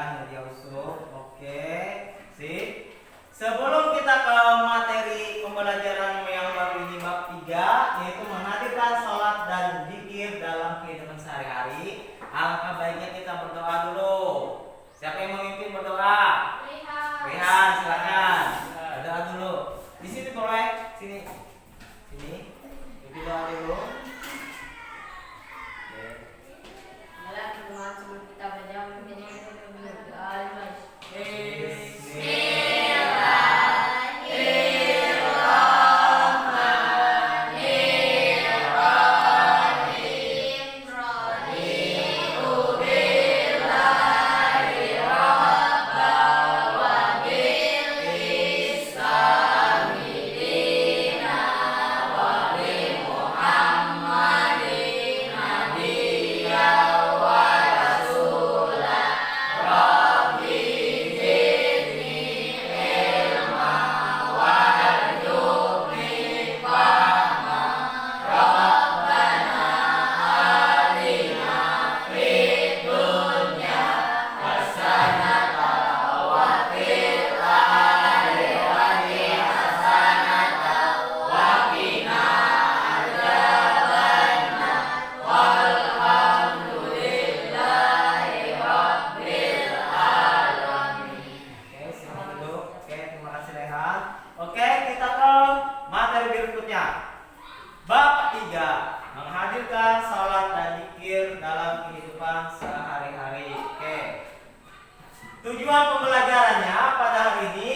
ya media usuk. Oke, sip. Sebelum kita ke materi pembelajaran yang baru ini bab 3, yaitu menghadirkan sholat dan zikir dalam kehidupan sehari-hari, alangkah baiknya kita berdoa dulu. Siapa yang memimpin berdoa? Rehan, silakan. Berdoa dulu. Di sini boleh, sini. Sini. Berdoa dulu. Bab 3, menghadirkan salat dan zikir dalam kehidupan sehari-hari. Oke. Tujuan pembelajarannya pada hari ini,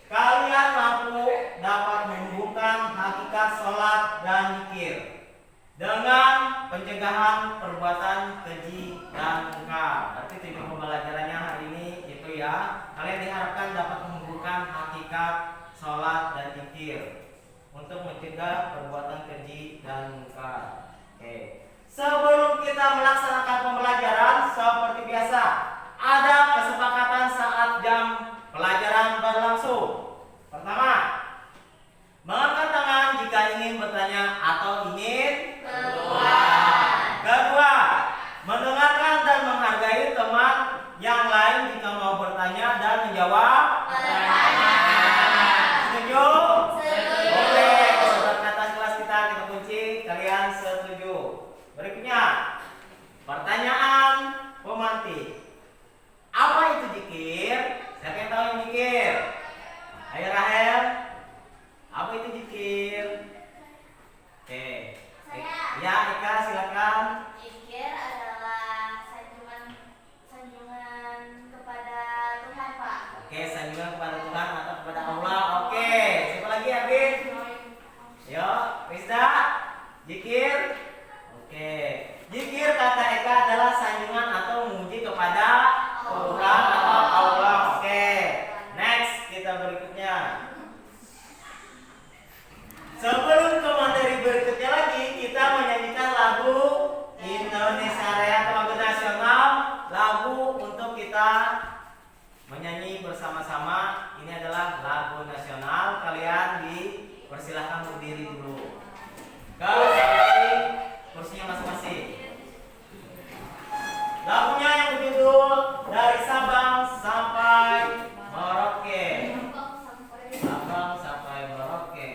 kalian mampu dapat menghubungkan hakikat salat dan zikir dengan pencegahan perbuatan keji dan mungkar. Berarti tujuan pembelajarannya hari ini itu ya, kalian diharapkan dapat menghubungkan hakikat salat dan zikir untuk mencegah perbuatan keji dan mungkar. Oke. Sebelum kita melaksanakan pembelajaran seperti biasa, ada kesepakatan saat jam pelajaran berlangsung. Pertama, mengangkat tangan jika ingin bertanya atau ingin keluar. Kedua, mendengarkan dan menghargai teman yang lain jika mau bertanya dan menjawab pertanyaan. Setuju? Kalian setuju? Berikutnya, pertanyaan pemantik. Apa itu zikir? Siapa yang tahu yang zikir? Ayo Rahel. Apa itu zikir? Oke. Ya, Eka silakan. Zikir adalah sanjungan kepada Tuhan, Pak. Oke, sanjungan kepada Tuhan atau kepada Allah. Oke. Siapa lagi, Abid? Yo, Rizda. Zikir. Oke. Zikir kata Eka adalah sanjungan atau memuji kepada Tuhan atau Allah. Oke. Next, kita berikutnya. Sebelum ke materi berikutnya lagi, kita menyanyikan lagu Indonesia Raya atau lagu nasional, lagu untuk kita menyanyi bersama-sama. Ini adalah lagu nasional. Kalian dipersilahkan berdiri dulu. Kalau seperti kursinya masing-masing. Lagunya yang berjudul Dari Sabang Sampai Merauke. Sabang sampai Merauke.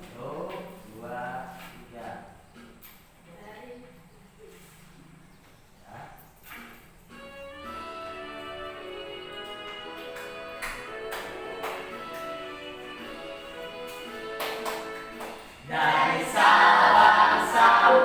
Satu, dua, tiga. Dari Sabang sampai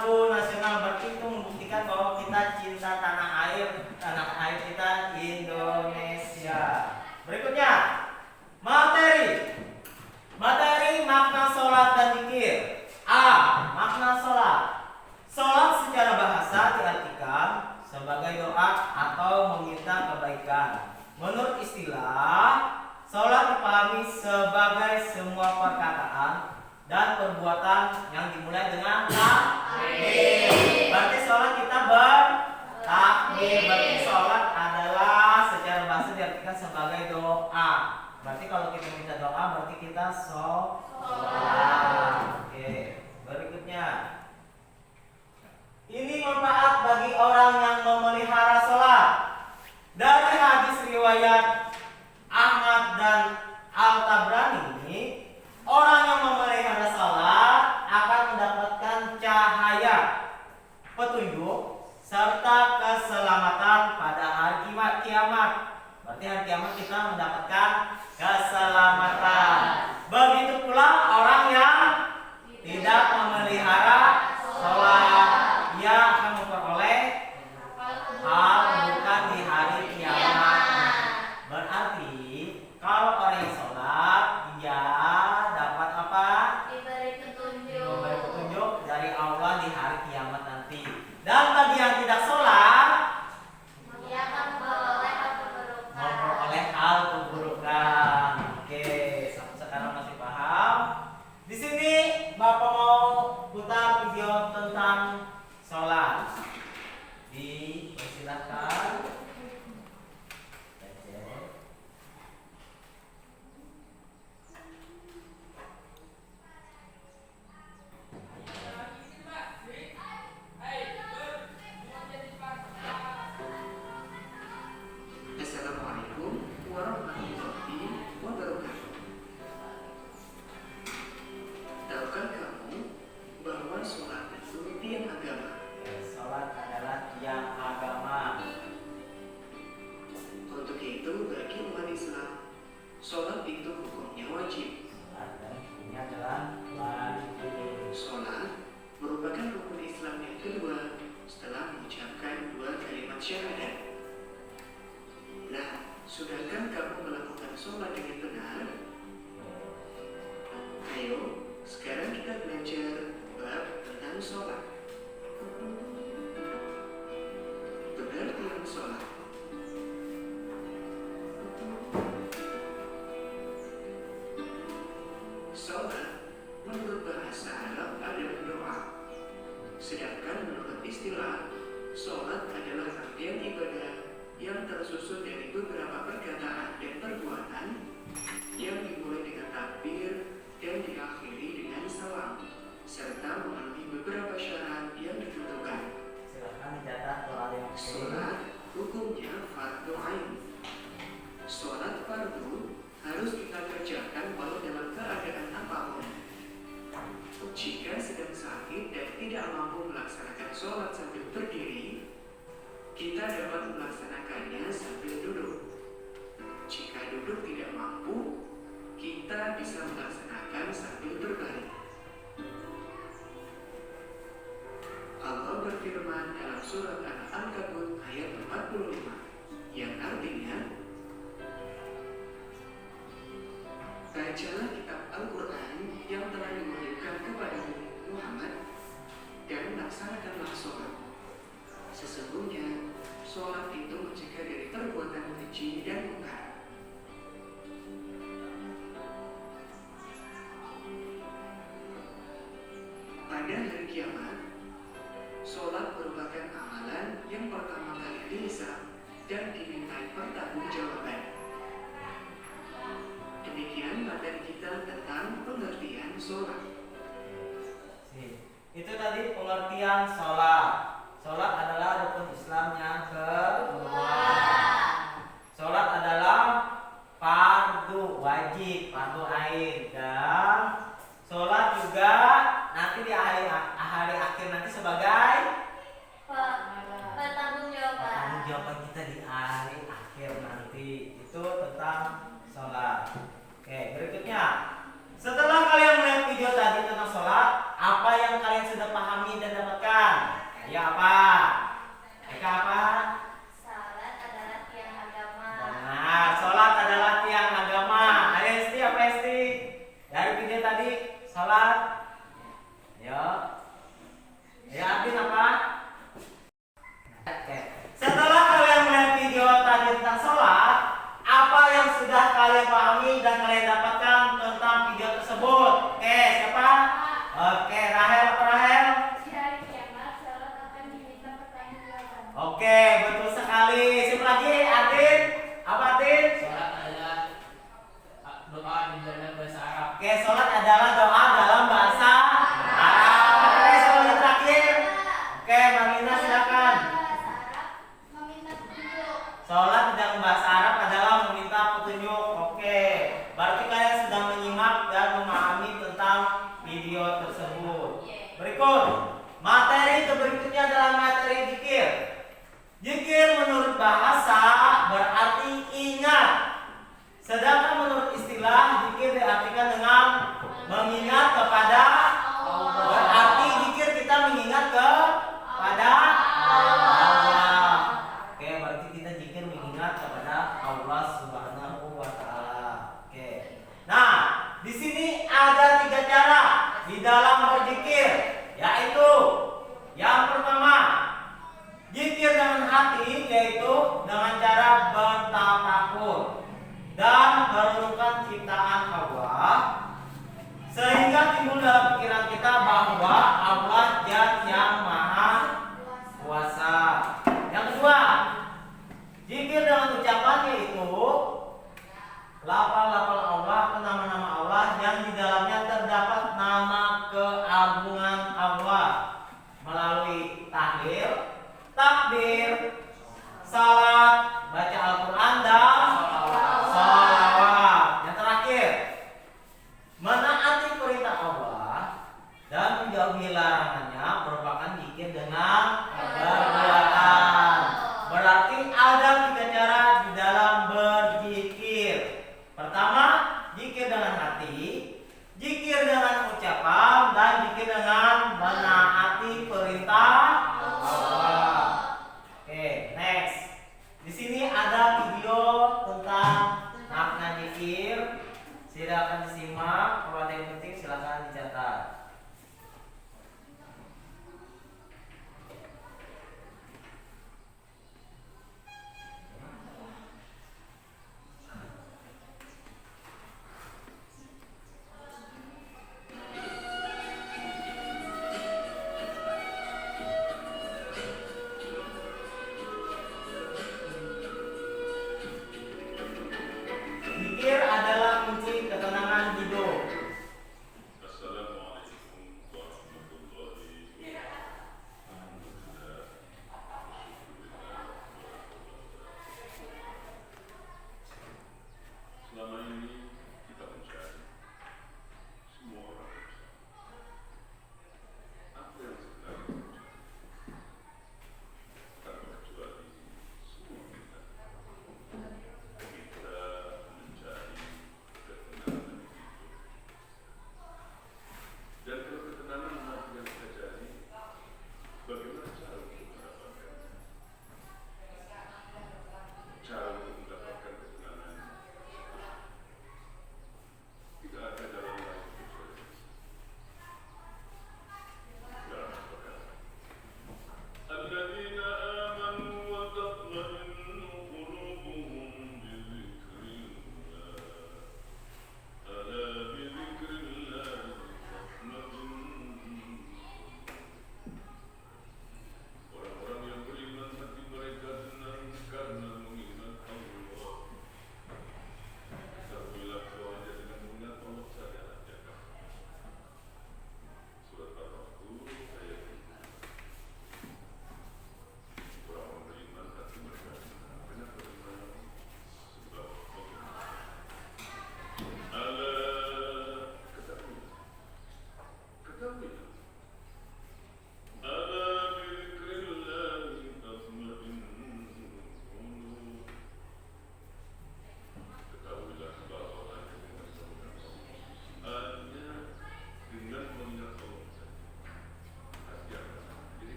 lagu nasional, berarti itu membuktikan bahwa kita cinta tanah air kita Indonesia. Berikutnya, materi makna sholat dan zikir. A. Makna sholat. Sholat secara bahasa diartikan sebagai doa atau meminta kebaikan. Menurut istilah, sholat dipahami sebagai semua perkataan dan perbuatan yang dimulai dengan takbir. Berarti sholat kita bertakbir. Berarti sholat adalah secara bahasa diartikan sebagai doa. Berarti kalau kita minta doa, berarti kita sholat. Oke, berikutnya. Ini manfaat bagi orang yang memelihara sholat. Dari hadis riwayat Ahmad dan Al-Tabrani, orang yang memelihara sholat akan mendapatkan cahaya, petunjuk, serta keselamatan pada hari kiamat. Berarti hari kiamat kita mendapatkan keselamatan. Begitu pula orang yang tidak memelihara sholat, ia akan memperoleh hal bukan di hari kiamat. Berarti kalau orang yang sholat, dia dapat apa? Diberi petunjuk. Diberi petunjuk dari Allah di hari kiamat nanti. Dan bagi yang tidak sholat, Dia akan memperoleh hal keburukan. memperoleh hal keburukan. Oke, sampai sekarang masih paham? Di sini Bapak mau putar video tentang sholat. Dipersilakan. Assalamualaikum warahmatullahi wabarakatuh. Tahukah kamu bahwa sholat itu tiang agama? Sholat adalah tiang agama. Untuk itu bagi umat Islam, sholat itu hukumnya wajib. Sholat dan hukumnya adalah wajib. Sholat merupakan rukun Islam yang kedua setelah mengucapkan dua kalimat syahadat. Nah, sudahkah kamu melakukan sholat dengan benar? Ayo, sekarang kita belajar bab tentang sholat. Pengertian sholat. Sholat menurut bahasa Arab adalah doa. Sedangkan menurut istilah, sholat adalah rangkaian ibadah yang tersusun dari beberapa perkataan dan perbuatan yang dimulai dengan takbir dan diakhiri dengan salam, serta memenuhi beberapa syarat yang ditentukan. Silakan dicatat kalau ada yang Sholat hukumnya fardu ain. Sholat fardu harus kita kerjakan walau dalam keadaan apapun. Jika sedang sakit dan tidak mampu melaksanakan sholat sambil berdiri, kita dapat melaksanakannya sambil duduk. Jika duduk tidak mampu, kita bisa melaksanakan sambil berbaring. Allah berfirman dalam surat Al-Ankabut ayat 45, yang artinya, bacalah kitab Al-Quran yang telah diwahyukan kepadamu Muhammad dan laksanakanlah sholat. Sesungguhnya sholat itu mencegah dari perbuatan keji dan mungkar. Pada hari kiamat, sholat merupakan amalan yang pertama kali dihisab dan dimintai pertanggungjawaban. Demikian materi kita tentang pengertian sholat. Itu tadi pengertian sholat. Sholat adalah rukun Islam yang kedua. Sholat adalah fardu wajib, fardu ain, dan sholat juga nanti di hari akhir nanti sebagai Pertanggungjawaban. pertanggungjawaban kita di hari akhir nanti. Itu tentang sholat. Oke, berikutnya. Setelah kalian melihat video tadi tentang sholat, apa yang kalian sudah pahami dan dapatkan? Ayo apa? Eka apa? Salat adalah tiang agama. Benar, sholat adalah tiang agama. Ayo Esti, apa Esti? Dari video tadi, sholat. Ayo. Ayo Adin apa? Oke. Setelah kalian melihat video tadi tentang sholat, apa yang sudah kalian pahami dan kalian dapatkan tentang video tersebut? Oke, siapa? Oke, Rahel apa Rahel? Di hari kiamat, salat akan diminta pertanggungjawaban. Oke, betul sekali. Siapa lagi? Adin? Apa Adin? Sholat adalah doa di dalam bahasa Arab. Oke, sholat adalah doa dalam bahasa Arab. Oke, siapa yang terakhir? Oke, Marlina silakan. Bahasa Arab meminta petunjuk. Sholat dalam bahasa Arab adalah meminta petunjuk. Oke, berarti kalian sudah menyimak dan memahami tentang video tersebut. Berikut, materi berikutnya adalah materi zikir. Zikir menurut bahasa berarti ingat. Sedangkan menurut istilah zikir diartikan dengan mengingat kepada Allah. Berarti zikir kita mengingat kepada Allah. Oke, berarti kita zikir mengingat kepada Allah Subhanahu wa taala. Oke. Nah, di sini ada 3 cara di dalam berzikir, yaitu yang pertama, zikir dengan hati, yaitu dengan cara bertafakur dan merenungkan ciptaan Allah, sehingga timbul dalam pikiran kita bahwa Allah Zat yang Maha Kuasa. Yang kedua, zikir dengan ucapan, yaitu lafal-lafal Allah atau nama-nama Allah yang di dalamnya terdapat nama keagungan Allah melalui tahlil, takbir, salat, baca Al-Quran dan sholawat. Yang terakhir, menaati perintah Allah dan menjauhi larangannya merupakan zikir dengan perbuatan. Berarti ada 3 cara di dalam berzikir. Pertama, zikir dengan hati, zikir dengan ucapan, dan zikir dengan menaati perintah Allah. Oke, next. Di sini ada video tentang makna zikir. Silakan disimak. Kalau ada yang penting silakan dicatat.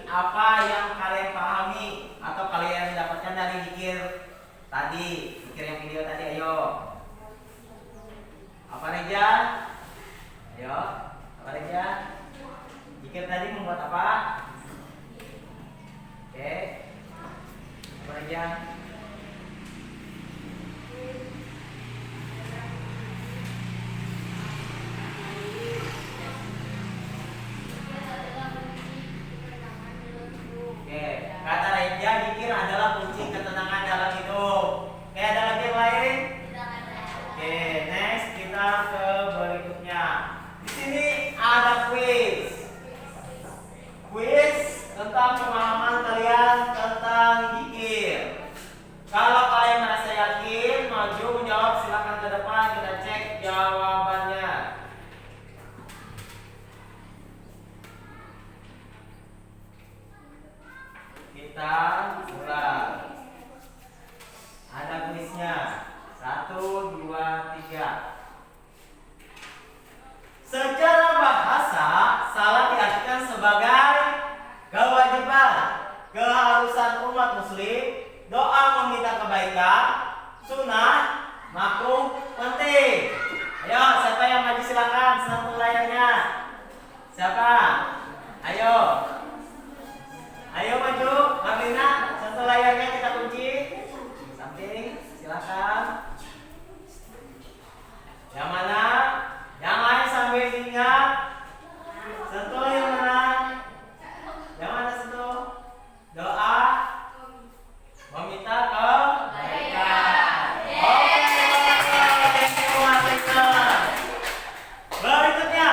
apa yang kalian pahami atau kalian dapatkan dari zikir tadi, zikir yang video tadi? Ayo. Apa Reja? Ayo. Apa Reja? Zikir tadi membuat apa? Oke. Apa Reja? Oke, kata Reja, zikir adalah kunci ketenangan dalam hidup. Oke, ada lagi yang lain? Oke, next kita ke berikutnya. Di sini ada quiz. Quiz tentang pemahaman kalian tentang zikir. Kalau kalian merasa yakin, maju menjawab, silakan ke depan, kita cek jawabannya. Kita mulai. Ada kuisnya. 1, 2, 3. Secara bahasa, salat diartikan sebagai kewajiban, keharusan umat muslim, doa meminta kebaikan, sunnah, makruh, penting. Ayo, siapa yang maju silakan, sentuh layarnya. Siapa? Ayo. Ayo maju, Marlina, sentuh layarnya, kita kunci. Samping, silakan. Yang mana? Yang lain sambil diingat. Sentuh yang mana? Yang mana sentuh? Doa meminta kebaikan. Oke, thank you Marlina. Berikutnya,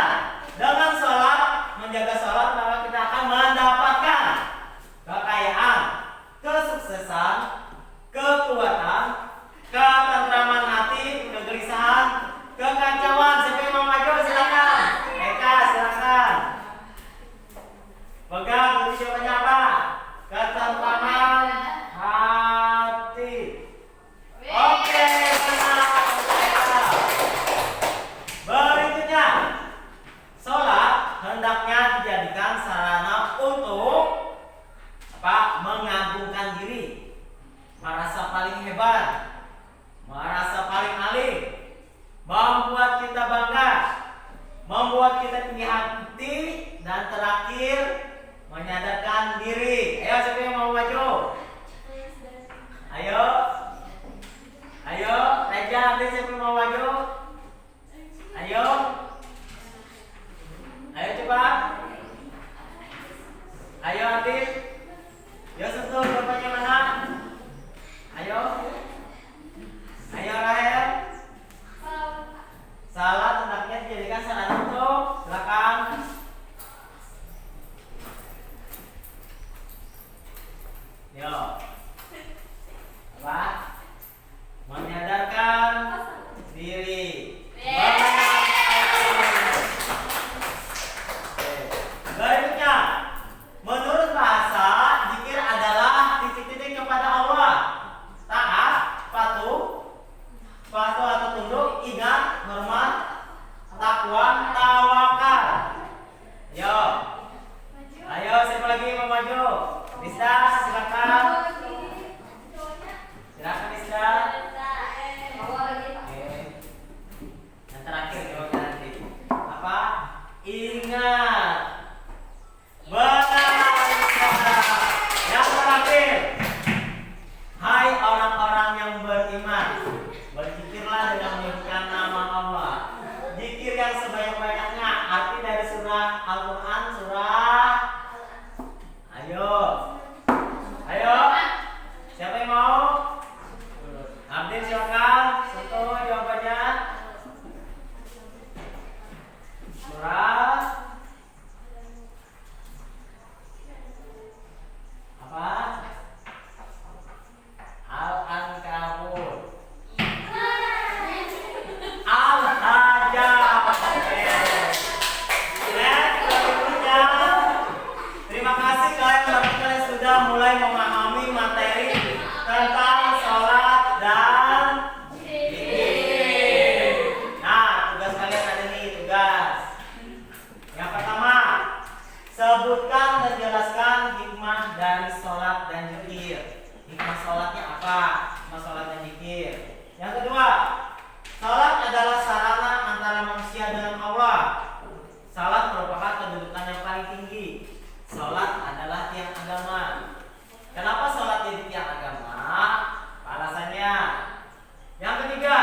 dengan sholat, menjaga sholat, maka kita akan mendapatkan kekayaan, kesuksesan, kekuatan, ketentraman hati, kegelisahan, kekacauan. Siapa yang mau maju silakan. Eka silakan. Pegang, kunci jawabannya apa? Ketentraman hati. Oke, benar. Eka. Berikutnya, sholat hendaknya dijadikan sarana untuk apa? Mengagungkan diri, merasa paling hebat, merasa paling alim, membuat kita bangga, membuat kita tinggi hati, dan terakhir menyadarkan diri. Ayo, siapa yang mau maju? Ayo. Ayo, Reja, nanti siapa yang mau maju? Ayo. Ayo cepat. Ayo Adit. Yo sentuh jawabannya mana? Ayo. Ayo Rahel. Salat hendaknya dijadikan sarana untuk, silakan. Yo. Apa? Menyadarkan diri. Berikutnya, menurut bahasa, zikir adalah titik-titik kepada Allah. Taat, patuh atau tunduk, ingat, hormat, takwa, tawakal. Yo. Ayo, siapa lagi mau maju? Bisa, silakan. Silakan bisa. Oke. Yang terakhir jawabannya nanti. Apa? Ingat. Benar. Yang terakhir. Hai orang-orang yang beriman, berzikirlah dengan menyebutkan nama Allah. Zikir yang sebanyak-banyaknya. Arti dari surah Al-Quran, surah. Ayo. Ayo. Siapa yang mau? Abdin silakan. Sentuh jawabannya. Surah apa? Al-Ankabut. Al-Hajjah. Berikutnya, terima kasih kalian sudah mulai memahami materi tentang sholat dan zikir. Nah, tugas kalian ada nih, tugas. Yang pertama, sebutkan dan jelaskan tiang agama. Kenapa sholat jadi tiang agama? Alasannya. Yang ketiga,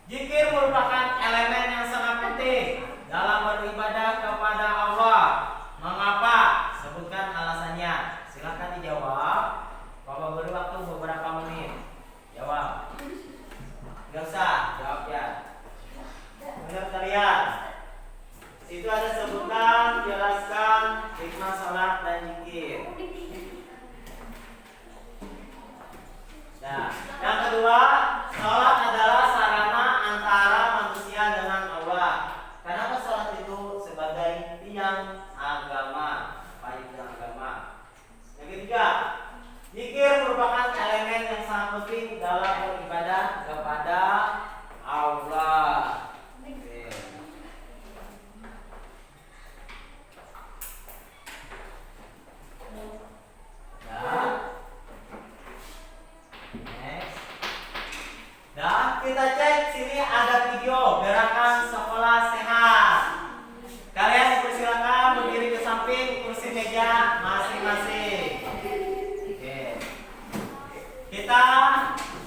zikir merupakan elemen yang sangat penting dalam beribadah kepada Allah. Mengapa? Sebutkan alasannya. Silakan dijawab. Bapak beri waktu beberapa menit. Jawab. Gak usah jawab ya. Menurut kalian, itu ada sebutan, jelaskan hikmah salat dan zikir. Nah, yang kedua, salat adalah sarana antara manusia dengan Allah. Kenapa salat itu sebagai tiang agama, tiang agama? Yang ketiga, zikir merupakan elemen yang sangat penting dalam beribadah kepada Allah. Oke. Nah, next. Nah, kita cek sini ada video gerakan sekolah sehat. Kalian dipersilakan berdiri ke samping kursi meja masing-masing. Oke. Kita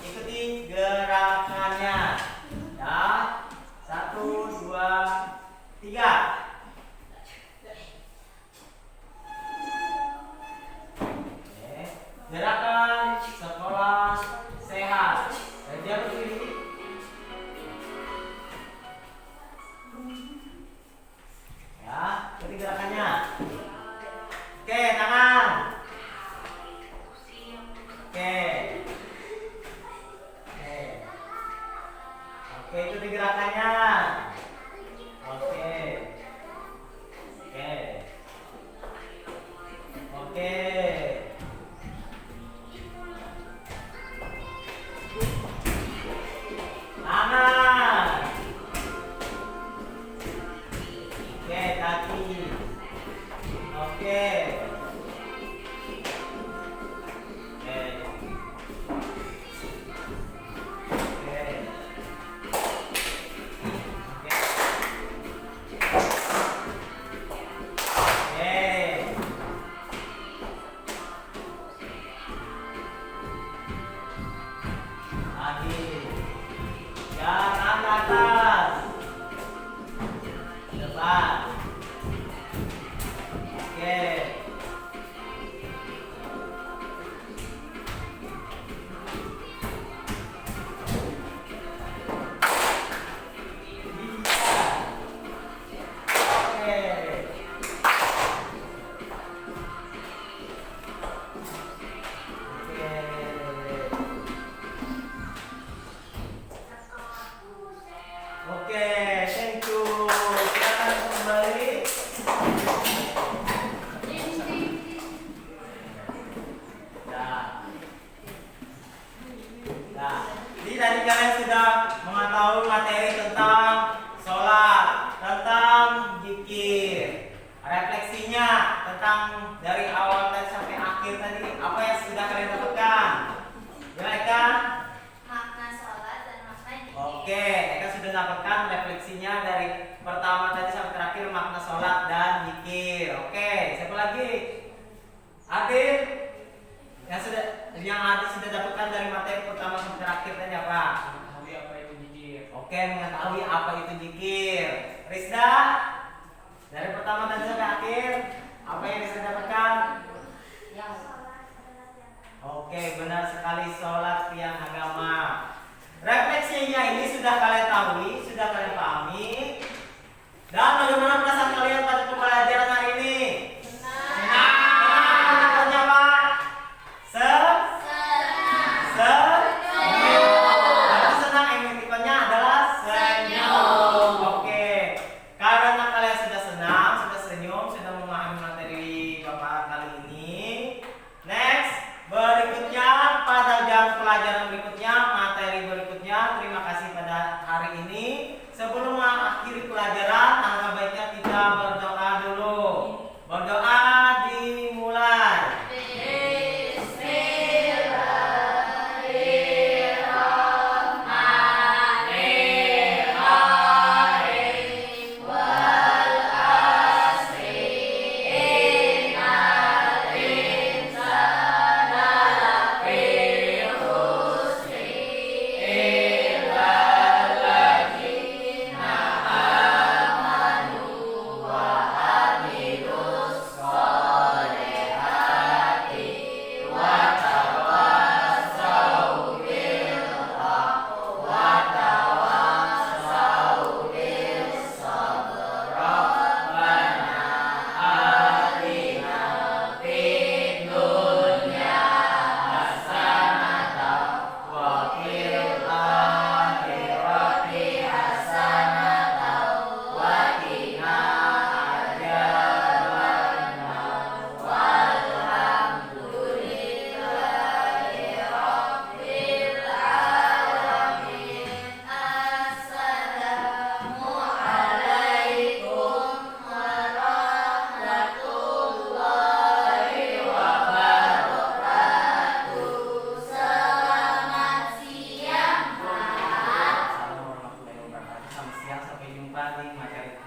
ikuti gerakannya. Ya. 1, 2, 3. Oke. Gerakan sekolah sehat. Dia berdiri. Ya, ikuti gerakannya. Oke, tangan. Oke. Oke, ikuti gerakannya. Oke. Oke. Oke. Tangan. Oke, kaki. Oke. Oke. Oke. dibanding materi